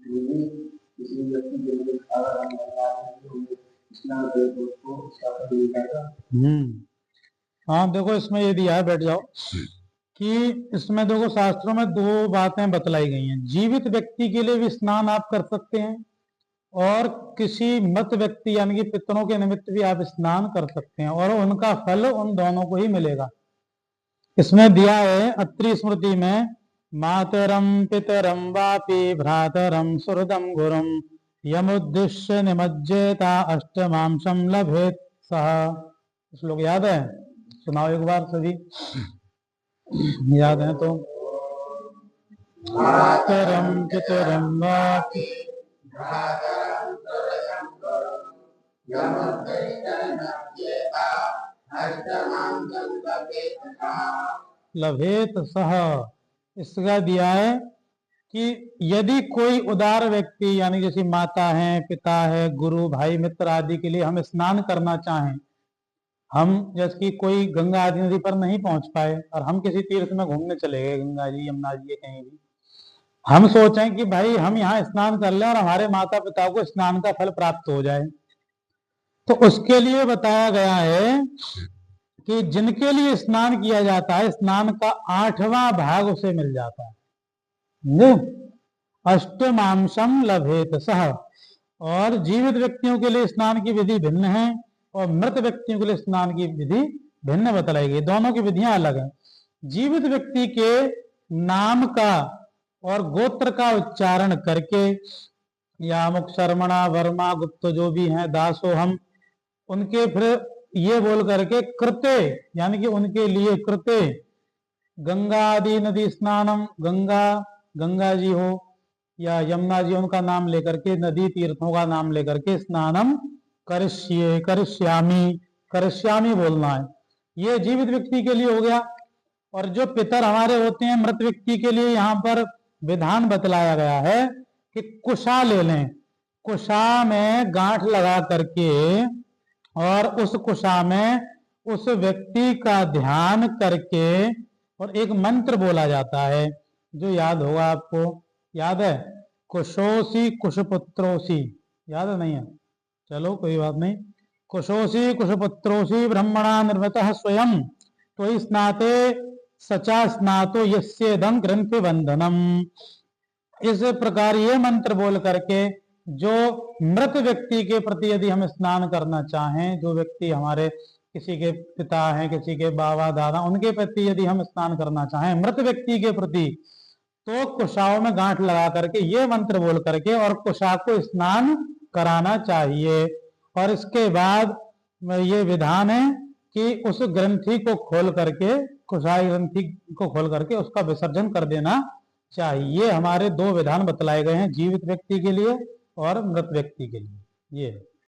किसी व्यक्ति के लिए स्नान करे तो उसको उसका फल मिल जाएगा। हाँ देखो इसमें ये दिया है, बैठ जाओ, कि इसमें देखो शास्त्रों में दो बातें बतलाई गई हैं। जीवित व्यक्ति के लिए भी स्नान आप कर सकते हैं और किसी मृत व्यक्ति यानी कि पितरों के निमित्त भी आप स्नान कर सकते हैं और उनका फल उन दोनों को ही मिलेगा। इसमें दिया है अत्रि स्मृति में, मातरम पितरम वापि भ्रातरम सुहृदम गुरुम यमुद्दिश्य निमज्जेता अष्टमांशम लभेत सह। श्लोक याद है? सुनाओ एक बार सभी, याद है तो। मातरम पितरम वापि लभेत सह। इसका दिया है कि यदि कोई उदार व्यक्ति यानी जैसे माता है, पिता है, गुरु, भाई, मित्र आदि के लिए हम स्नान करना चाहें, हम जैसे कि कोई गंगा आदि नदी पर नहीं पहुंच पाए और हम किसी तीर्थ में घूमने चले गए, गंगा जी, यमुना जी, कहीं भी, हम सोचें कि भाई हम यहाँ स्नान कर लें और हमारे माता पिता को स्नान का फल प्राप्त हो जाए, तो उसके लिए बताया गया है कि जिनके लिए स्नान किया जाता है, स्नान का 8वां भाग उसे मिल जाता है। अष्टमांशम लभेत सह। और जीवित व्यक्तियों के लिए स्नान की विधि भिन्न है और मृत व्यक्तियों के लिए स्नान की विधि भिन्न बतलाई गई। दोनों की विधियां अलग हैं। जीवित व्यक्ति के नाम का और गोत्र का उच्चारण करके, यामुक, शर्मणा, वर्मा, गुप्त जो भी हैं, दासो, हम, उनके फिर ये बोल करके कृते यानी कि उनके लिए कृते गंगा आदि नदी स्नानम, गंगा जी हो या यमुना जी, उनका नाम लेकर के, नदी तीर्थों का नाम लेकर के स्नानम करिष्ये, करिष्यामी बोलना है। ये जीवित व्यक्ति के लिए हो गया। और जो पितर हमारे होते हैं, मृत व्यक्ति के लिए यहाँ पर विधान बतलाया गया है कि कुशा ले लें, कुशा में गांठ लगा करके और उस कुशा में उस व्यक्ति का ध्यान करके और एक मंत्र बोला जाता है जो याद होगा आपको। याद है? कुशोसी कुशपुत्रोसी, याद है? नहीं है? चलो कोई बात नहीं। कुशोसी कुशपुत्रोसी ब्रह्मणा निर्मितः स्वयं तो स्नाते सचा स्नातो यस्येदं ग्रंथि बंधनम। इस प्रकार ये मंत्र बोल करके जो मृत व्यक्ति के प्रति यदि हम स्नान करना चाहें, जो व्यक्ति हमारे किसी के पिता हैं, किसी के बाबा दादा, उनके प्रति यदि हम स्नान करना चाहें मृत व्यक्ति के प्रति, तो कुशाओं में गांठ लगा करके ये मंत्र बोल करके और कुशा को स्नान कराना चाहिए। और इसके बाद ये विधान है कि उस ग्रंथि को खोल करके, कुशाई ग्रंथि को खोल करके उसका विसर्जन कर देना चाहिए। हमारे दो विधान बतलाए गए हैं, जीवित व्यक्ति के लिए और मृत व्यक्ति के लिए। ये